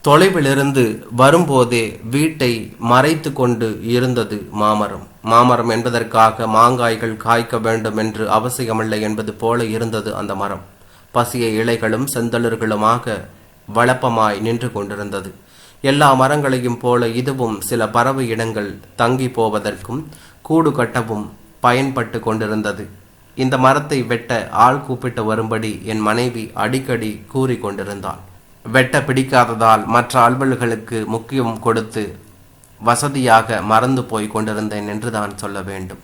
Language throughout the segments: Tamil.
தொலைவிலிருந்து வரும்போதே வீட்டை மறைத்து கொண்டு இருந்தது மாமரம். மாமரம் என்பதற்காக மாங்காய்கள் காய்க்க வேண்டும் என்று அவசியமில்லை என்பது போல இருந்தது அந்த மரம். பசிய இலைகளும் செந்தளிர்களுமாக வளப்பமாய் நின்று கொண்டிருந்தது. எல்லா மரங்களையும் போல இதுவும் சில பறவை இனங்கள் தங்கி போவதற்கும் கூடு கட்டவும் பயன்பட்டு கொண்டிருந்தது. இந்த மரத்தை வெட்ட ஆள் கூப்பிட்டு வரும்படி என் மனைவி அடிக்கடி கூறி கொண்டிருந்தாள். வெட்ட பிடிக்காததால் மற்ற அலுவல்களுக்கு முக்கியம் கொடுத்து வசதியாக மறந்து போய் கொண்டிருந்தேன் என்று தான் சொல்ல வேண்டும்.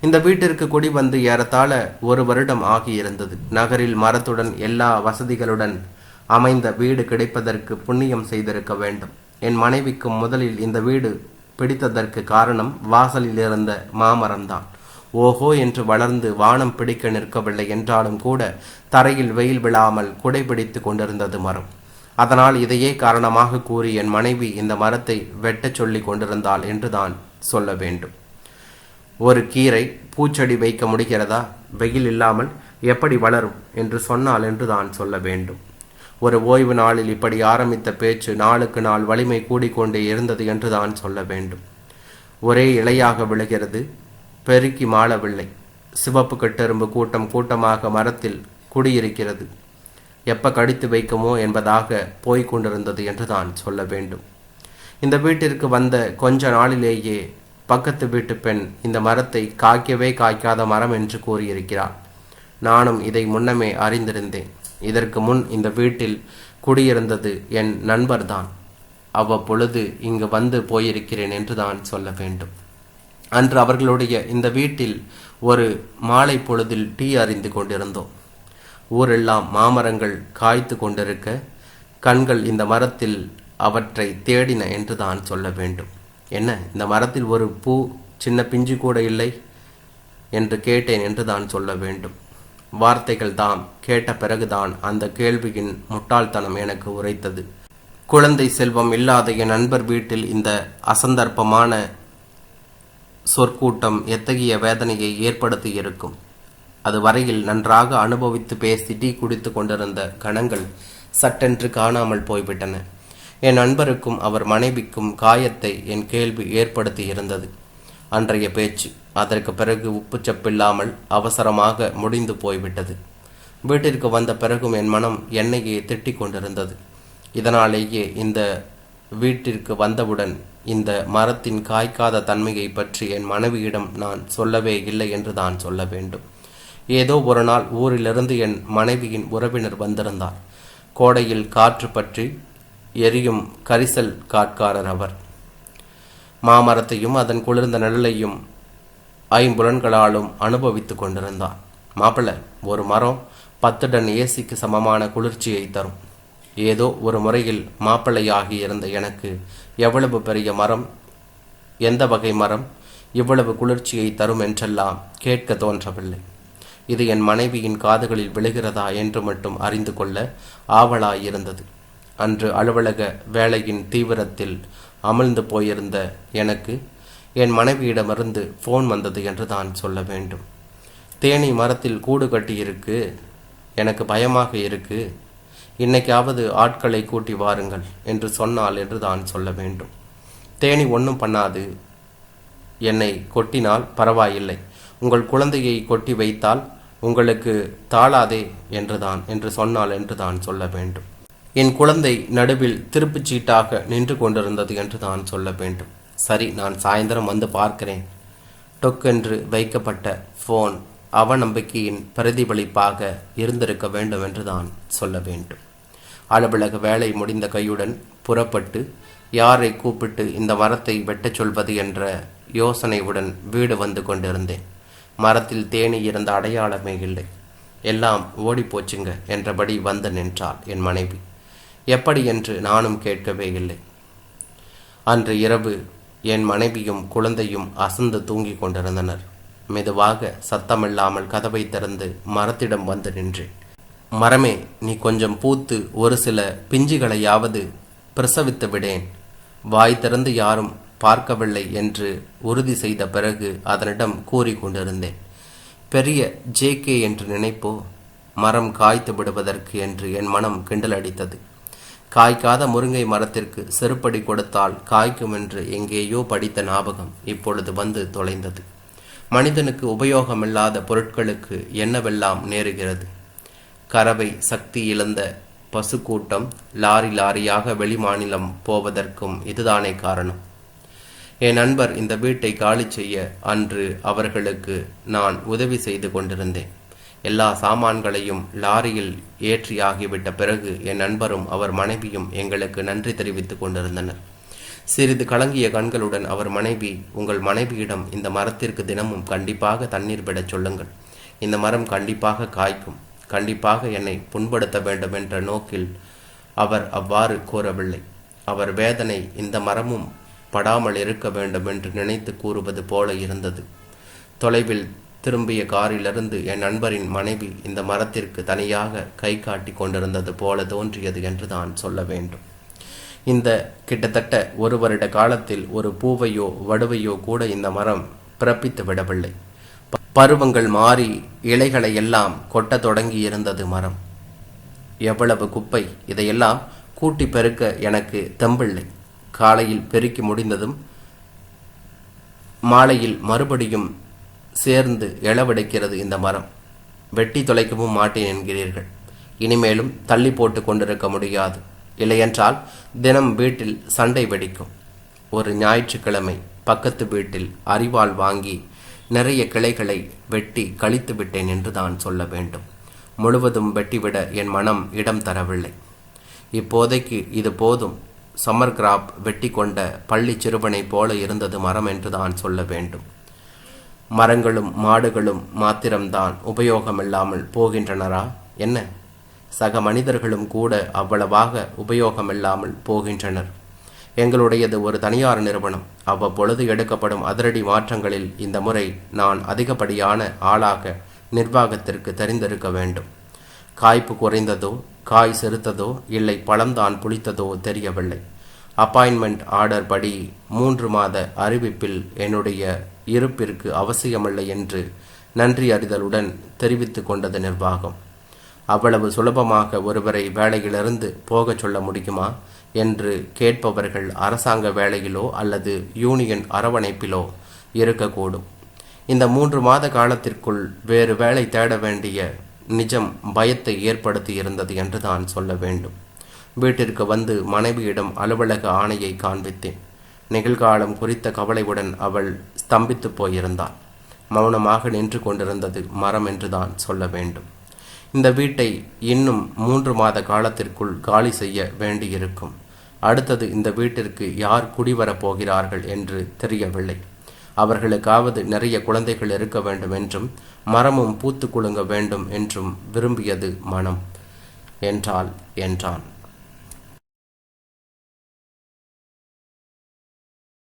இந்த வீட்டிற்கு குடி வந்து ஏறத்தாழ 1 வருடம் ஆகியிருந்தது. நகரில் மரத்துடன் எல்லா வசதிகளுடன் அமைந்த வீடு கிடைப்பதற்கு புண்ணியம் செய்திருக்க வேண்டும். என் மனைவிக்கும் முதலில் இந்த வீடு பிடித்ததற்கு காரணம் வாசலில் இருந்த மாமரம்தான். ஓஹோ என்று வளர்ந்து வானம் பிடிக்க நிற்கவில்லை என்றாலும் கூட தரையில் வெயில் விழாமல் குடைபிடித்து கொண்டிருந்தது மரம். அதனால் இதையே காரணமாக கூறி என் மனைவி இந்த மரத்தை வெட்டச் சொல்லி கொண்டிருந்தாள் என்று தான் சொல்ல வேண்டும். ஒரு கீரை பூச்செடி வைக்க முடிகிறதா? வெயில் இல்லாமல் எப்படி வளரும் என்று சொன்னால் என்று தான் சொல்ல வேண்டும். ஒரு ஓய்வு நாளில் இப்படி ஆரம்பித்த பேச்சு நாளுக்கு நாள் வலிமை கூடிக்கொண்டே இருந்தது என்று தான் சொல்ல வேண்டும். ஒரே இலையாக விழுகிறது, பெருக்கி மாளவில்லை. சிவப்பு கட்டெரும்பு கூட்டம் கூட்டமாக மரத்தில் குடியிருக்கிறது. எப்ப கடித்து வைக்குமோ என்பதாக போய்கொண்டிருந்தது என்று தான் சொல்ல வேண்டும். இந்த வீட்டிற்கு வந்த கொஞ்ச நாளிலேயே பக்கத்து வீட்டு பெண் இந்த மரத்தை காய்க்கவே காய்க்காத மரம் என்று கூறியிருக்கிறார். நானும் இதை முன்னமே அறிந்திருந்தேன். இதற்கு முன் இந்த வீட்டில் குடியிருந்தது என் நண்பர்தான். அவ்வப்பொழுது இங்கு வந்து போயிருக்கிறேன் என்று தான் சொல்ல வேண்டும். அன்று அவர்களுடைய இந்த வீட்டில் ஒரு மாலை பொழுதில் டீ அறிந்து கொண்டிருந்தோம். ஊரெல்லாம் மாமரங்கள் காய்த்து கொண்டிருக்க கண்கள் இந்த மரத்தில் அவற்றை தேடின என்று தான் சொல்ல வேண்டும். என்ன, இந்த மரத்தில் ஒரு பூ சின்ன பிஞ்சு கூட இல்லை என்று கேட்டேன் என்று தான் சொல்ல வேண்டும். வார்த்தைகள் தாம் கேட்ட பிறகுதான் அந்த கேள்வியின் முட்டாள்தனம் எனக்கு உரைத்தது. குழந்தை செல்வம் இல்லாத என் நண்பர் வீட்டில் இந்த அசந்தர்ப்பமான சொற்கூட்டம் எத்தகைய வேதனையை ஏற்படுத்தி இருக்கும். அது வரையில் நன்றாக அனுபவித்து பேசி டீ குடித்து கொண்டிருந்த கணங்கள் சட்டென்று காணாமல் போய்விட்டன. என் நண்பருக்கும் அவர் மனைவிக்கும் காயத்தை என் கேள்வி ஏற்படுத்தி இருந்தது அன்றைய பேச்சு. அதற்கு பிறகு உப்புச்சப்பில்லாமல் அவசரமாக முடிந்து போய்விட்டது. வீட்டிற்கு வந்த பிறகும் என் மனம் என்னையே திட்டிக் கொண்டிருந்தது. இதனாலேயே இந்த வீட்டிற்கு வந்தவுடன் இந்த மரத்தின் காய்க்காத தன்மையை பற்றி என் மனைவியிடம் நான் சொல்லவே இல்லை என்று தான் சொல்ல வேண்டும். ஏதோ ஒரு நாள் ஊரிலிருந்து என் மனைவியின் உறவினர் வந்திருந்தார். கோடையில் காற்று பற்றி எரியும் கரிசல் காட்காரர் அவர். மாமரத்தையும் அதன் குளிர்ந்த நிழலையும் ஐம்புலன்களாலும் அனுபவித்து கொண்டிருந்தார். மாப்பிள்ளை, ஒரு மரம் 10 டன் ஏசிக்கு சமமான குளிர்ச்சியை தரும். ஏதோ ஒரு முறையில் மாப்பிள்ளையாகி இருந்த எனக்கு எவ்வளவு பெரிய மரம், எந்த வகை மரம் இவ்வளவு குளிர்ச்சியை தரும் என்றெல்லாம் கேட்க தோன்றவில்லை. இது என் மனைவியின் காதுகளில் விழுகிறதா என்று மட்டும் அறிந்து கொள்ள ஆவலாயிருந்தது. அன்று அலுவலக வேலையின் தீவிரத்தில் அமிழ்ந்து போயிருந்த எனக்கு என் மனைவியிடமிருந்து ஃபோன் வந்தது என்று தான் சொல்ல வேண்டும். தேனி மரத்தில் கூடு கட்டியிருக்கு, எனக்கு பயமாக இருக்கு, இன்னைக்காவது ஆட்களை கூட்டி வாருங்கள் என்று சொன்னால் என்று தான் சொல்ல வேண்டும். தேனி ஒன்றும் பண்ணாது, என்னை கொட்டினால் பரவாயில்லை, உங்கள் குழந்தையை கொட்டி வைத்தால் உங்களுக்கு தாளாதே என்று சொன்னால் என்று தான் சொல்ல வேண்டும். என் குழந்தை நடுவில் திருப்புச் சீட்டாக நின்று கொண்டிருந்தது என்று தான் சொல்ல வேண்டும். சரி, நான் சாயந்தரம் வந்து பார்க்கிறேன். டொக்கென்று வைக்கப்பட்ட ஃபோன் அவநம்பிக்கையின் பிரதிபலிப்பாக இருந்திருக்க வேண்டும் என்று தான் சொல்ல வேண்டும். அலுவலக வேலை முடிந்த கையுடன் புறப்பட்டு யாரை கூப்பிட்டு இந்த மரத்தை வெட்டச் சொல்வது என்ற யோசனையுடன் வீடு வந்து கொண்டிருந்தேன். மரத்தில் தேனி இருந்த அடையாளமே இல்லை. எல்லாம் ஓடிப்போச்சுங்க என்றபடி வந்து நின்றாள் என் மனைவி. எப்படி என்று நானும் கேட்கவே இல்லை. அன்று இரவு என் மனைவியும் குழந்தையும் அசந்து தூங்கி கொண்டிருந்தனர். மெதுவாக சத்தமில்லாமல் கதவை திறந்து மரத்திடம் வந்து நின்றேன். மரமே, நீ கொஞ்சம் பூத்து ஒரு சில பிஞ்சுகளையாவது பிரசவித்து விடேன். வாய் திறந்து யாரும் பார்க்கவில்லை என்று உறுதி செய்த பிறகு அதனிடம் கூறிக்கொண்டிருந்தேன். பெரிய ஜேகே என்று நினைப்போ, மரம் காய்த்து விடுவதற்கு என்று என் மனம் கிண்டல் அடித்தது. காய்க்காத முருங்கை மரத்திற்கு செருப்படி கொடுத்தால் காய்க்கும் என்று எங்கேயோ படித்த ஞாபகம் இப்பொழுது வந்து தொலைந்தது. மனிதனுக்கு உபயோகமில்லாத பொருட்களுக்கு என்னவெல்லாம் நேருகிறது. கறவை சக்தி இழந்த பசுக்கூட்டம் லாரி லாரியாக வெளிமாநிலம் போவதற்கும் இதுதானே காரணம். என் நண்பர் இந்த வீட்டை காலி செய்ய அன்று அவர்களுக்கு நான் உதவி செய்து கொண்டிருந்தேன். எல்லா சாமான்களையும் லாரியில் ஏற்றியாகிவிட்ட பிறகு என் நண்பரும் அவர் மனைவியும் எங்களுக்கு நன்றி தெரிவித்துக் கொண்டிருந்தனர். சிறிது கலங்கிய கண்களுடன் அவர் மனைவி, உங்கள் மனைவியிடம் இந்த மரத்திற்கு தினமும் கண்டிப்பாக தண்ணீர் விடச் சொல்லுங்கள். இந்த மரம் கண்டிப்பாக காய்க்கும். கண்டிப்பாக என்னை புண்படுத்த வேண்டும் என்ற நோக்கில் அவர் அவ்வாறு கூறவில்லை. அவர் வேதனை இந்த மரமும் படாமல் இருக்க வேண்டும் என்று நினைத்து கூறுவது போல இருந்தது. தொலைவில் திரும்பிய காரிலிருந்து என் நண்பரின் மனைவி இந்த மரத்திற்கு தனியாக கை காட்டி கொண்டிருந்தது போல தோன்றியது என்று தான் சொல்ல வேண்டும். இந்த கிட்டத்தட்ட 1 வருட காலத்தில் ஒரு பூவையோ வடுவையோ கூட இந்த மரம் பிறப்பித்து விடவில்லை. பருவங்கள் மாறி இலைகளை எல்லாம் கொட்ட தொடங்கி இருந்தது மரம். எவ்வளவு குப்பை! இதையெல்லாம் கூட்டி பெருக்க எனக்கு தெம்பில்லை. காலையில் பெருக்கி முடிந்ததும் மாலையில் மறுபடியும் சேர்ந்து எழவெடுக்கிறது இந்த மரம். வெட்டி தொலைக்கவும் மாட்டேன் என்கிறீர்கள். இனிமேலும் தள்ளி போட்டு கொண்டிருக்க முடியாது. இல்லையென்றால் தினம் வீட்டில் சண்டை வெடிக்கும். ஒரு ஞாயிற்றுக்கிழமை பக்கத்து வீட்டில் அரிவாள் வாங்கி நிறைய கிளைகளை வெட்டி கழித்து விட்டேன் என்று தான் சொல்ல வேண்டும். முழுவதும் வெட்டிவிட என் மனம் இடம் தரவில்லை. இப்போதைக்கு இது போதும். சம்மர் கிராப் வெட்டி கொண்ட பள்ளி சிறுவனை போல இருந்தது மரம் என்று தான் சொல்ல வேண்டும். மரங்களும் மாடுகளும் மாத்திரம்தான் உபயோகமில்லாமல் போகின்றனரா என்ன? சக மனிதர்களும் கூட அவ்வளவாக உபயோகமில்லாமல் போகின்றனர். எங்களுடையது ஒரு தனியார் நிறுவனம். அவ்வப்பொழுது எடுக்கப்படும் அதிரடி மாற்றங்களில் இந்த முறை நான் அதிகப்படியான ஆளாக நிர்வாகத்திற்கு தெரிந்திருக்க வேண்டும். காய்ப்பு குறைந்ததோ, காய் செருத்ததோ, இல்லை பழம்தான் புளித்ததோ தெரியவில்லை. அப்பாயின்மெண்ட் ஆர்டர் படி 3 மாத அறிவிப்பில் என்னுடைய இருப்பிற்கு அவசியமில்லை என்று நன்றி அறிதலுடன் தெரிவித்து கொண்டது நிர்வாகம். அவ்வளவு சுலபமாக ஒருவரை வேலையிலிருந்து போகச் சொல்ல முடியுமா என்று கேட்பவர்கள் அரசாங்க வேலையிலோ அல்லது யூனியன் அரவணைப்பிலோ இருக்கக்கூடும். இந்த 3 மாத காலத்திற்குள் வேறு வேலை தேட வேண்டிய நிஜம் பயத்தை ஏற்படுத்தி இருந்தது என்று தான் சொல்ல வேண்டும். வீட்டிற்கு வந்து மனைவியிடம் அலுவலக ஆணையை காண்பித்தேன். நிகழ்காலம் குறித்த கவலையுடன் அவள் ஸ்தம்பித்து போயிருந்தாள். மௌனமாக நின்று கொண்டிருந்தது மரம் என்று தான் சொல்ல வேண்டும். இந்த வீட்டை இன்னும் 3 மாத காலத்திற்குள் காலி செய்ய வேண்டியிருக்கும். அடுத்தது இந்த வீட்டிற்கு யார் குடிவரப் போகிறார்கள் என்று தெரியவில்லை. அவர்களுக்காவது நிறைய குழந்தைகள் இருக்க வேண்டும் என்றும் மரமும் பூத்து குலுங்க வேண்டும் என்றும் விரும்பியது மனம் என்றான்.